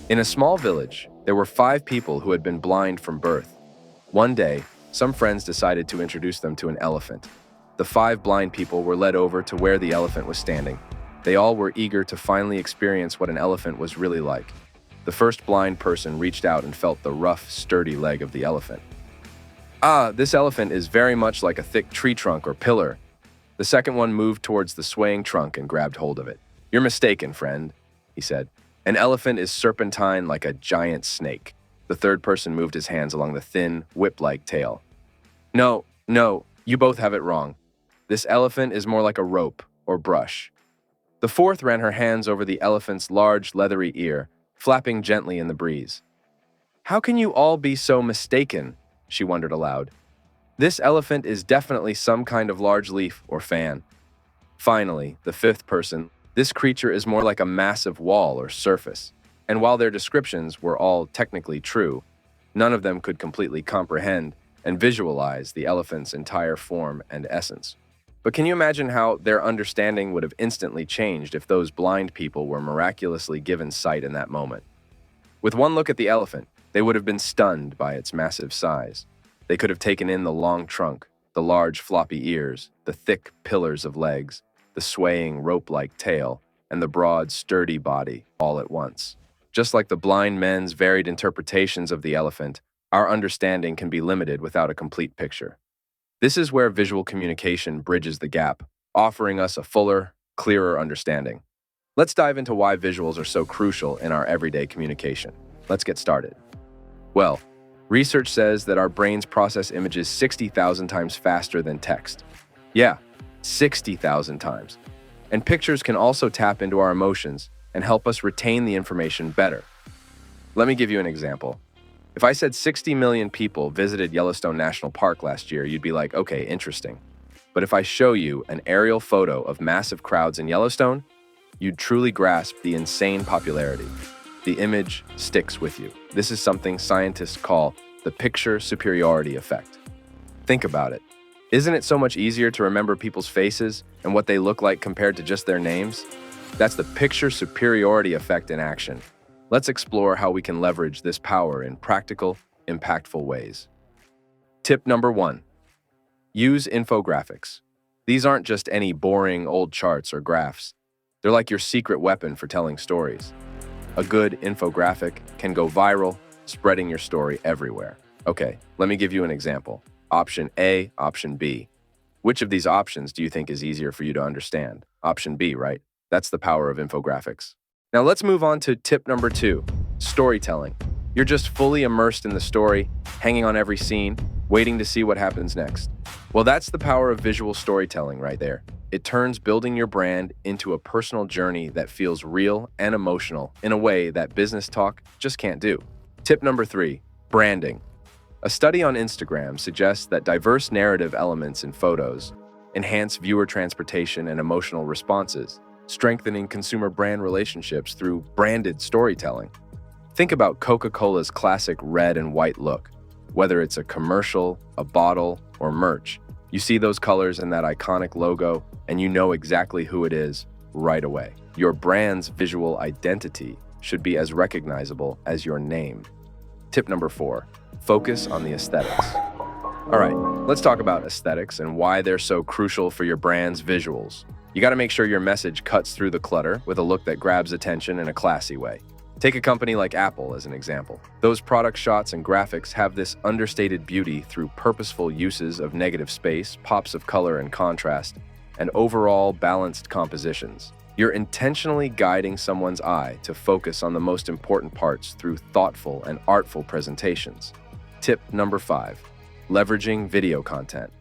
In a small village, there were 5 people who had been blind from birth. One day, some friends decided to introduce them to an elephant. The 5 blind people were led over to where the elephant was standing. They all were eager to finally experience what an elephant was really like. The first blind person reached out and felt the rough, sturdy leg of the elephant. "Ah, this elephant is very much like a thick tree trunk or pillar." The second one moved towards the swaying trunk and grabbed hold of it. "You're mistaken, friend," he said. "An elephant is serpentine like a giant snake." The third person moved his hands along the thin, whip-like tail. No, you both have it wrong. This elephant is more like a rope or brush." The fourth ran her hands over the elephant's large, leathery ear, flapping gently in the breeze. "How can you all be so mistaken?" she wondered aloud. "This elephant is definitely some kind of large leaf or fan." Finally, the fifth person, "This creature is more like a massive wall or surface." And while their descriptions were all technically true, none of them could completely comprehend and visualize the elephant's entire form and essence. But can you imagine how their understanding would have instantly changed if those blind people were miraculously given sight in that moment? With one look at the elephant, they would have been stunned by its massive size. They could have taken in the long trunk, the large floppy ears, the thick pillars of legs, the swaying rope-like tail, and the broad, sturdy body all at once. Just like the blind men's varied interpretations of the elephant, our understanding can be limited without a complete picture. This is where visual communication bridges the gap, offering us a fuller, clearer understanding. Let's dive into why visuals are so crucial in our everyday communication. Let's get started. Well, research says that our brains process images 60,000 times faster than text. Yeah, 60,000 times. And pictures can also tap into our emotions and help us retain the information better. Let me give you an example. If I said 60 million people visited Yellowstone National Park last year, you'd be like, okay, interesting. But if I show you an aerial photo of massive crowds in Yellowstone, you'd truly grasp the insane popularity. The image sticks with you. This is something scientists call the picture superiority effect. Think about it. Isn't it so much easier to remember people's faces and what they look like compared to just their names? That's the picture superiority effect in action. Let's explore how we can leverage this power in practical, impactful ways. Tip number 1. Use infographics. These aren't just any boring old charts or graphs. They're like your secret weapon for telling stories. A good infographic can go viral, spreading your story everywhere. Okay, let me give you an example. Option A, option B. Which of these options do you think is easier for you to understand? Option B, right? That's the power of infographics. Now let's move on to tip number 2, storytelling. You're just fully immersed in the story, hanging on every scene, waiting to see what happens next. Well, that's the power of visual storytelling right there. It turns building your brand into a personal journey that feels real and emotional in a way that business talk just can't do. Tip number 3, branding. A study on Instagram suggests that diverse narrative elements in photos enhance viewer transportation and emotional responses, strengthening consumer brand relationships through branded storytelling. Think about Coca-Cola's classic red and white look. Whether it's a commercial, a bottle, or merch, you see those colors and that iconic logo, and you know exactly who it is right away. Your brand's visual identity should be as recognizable as your name. Tip number 4, focus on the aesthetics. All right, let's talk about aesthetics and why they're so crucial for your brand's visuals. You got to make sure your message cuts through the clutter with a look that grabs attention in a classy way. Take a company like Apple as an example. Those product shots and graphics have this understated beauty through purposeful uses of negative space, pops of color and contrast, and overall balanced compositions. You're intentionally guiding someone's eye to focus on the most important parts through thoughtful and artful presentations. Tip number 5, leveraging video content.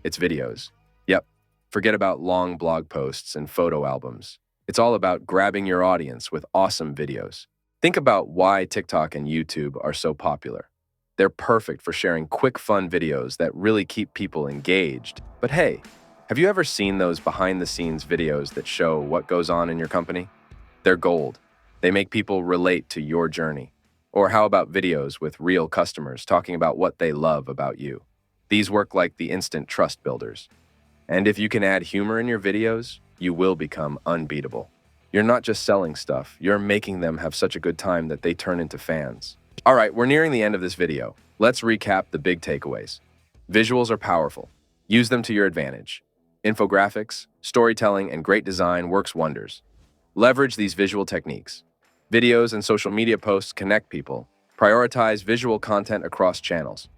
It's videos. Yep, forget about long blog posts and photo albums. It's all about grabbing your audience with awesome videos. Think about why TikTok and YouTube are so popular. They're perfect for sharing quick, fun videos that really keep people engaged. But hey, have you ever seen those behind-the-scenes videos that show what goes on in your company? They're gold. They make people relate to your journey. Or how about videos with real customers talking about what they love about you? These work like the instant trust builders. And if you can add humor in your videos, you will become unbeatable. You're not just selling stuff, you're making them have such a good time that they turn into fans. All right, we're nearing the end of this video. Let's recap the big takeaways. Visuals are powerful. Use them to your advantage. Infographics, storytelling, and great design works wonders. Leverage these visual techniques. Videos and social media posts connect people. Prioritize visual content across channels.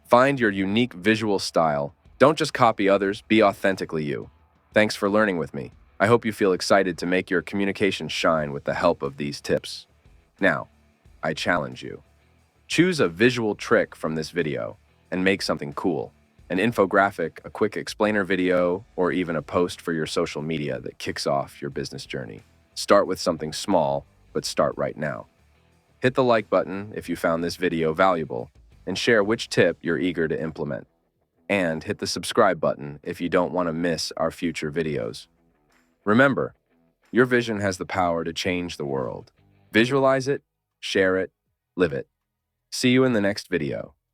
Find your unique visual style. Don't just copy others, be authentically you. Thanks for learning with me. I hope you feel excited to make your communication shine with the help of these tips. Now, I challenge you. Choose a visual trick from this video and make something cool. An infographic, a quick explainer video, or even a post for your social media that kicks off your business journey. Start with something small, but start right now. Hit the like button if you found this video valuable, and share which tip you're eager to implement. And hit the subscribe button if you don't want to miss our future videos. Remember, your vision has the power to change the world. Visualize it, share it, live it. See you in the next video.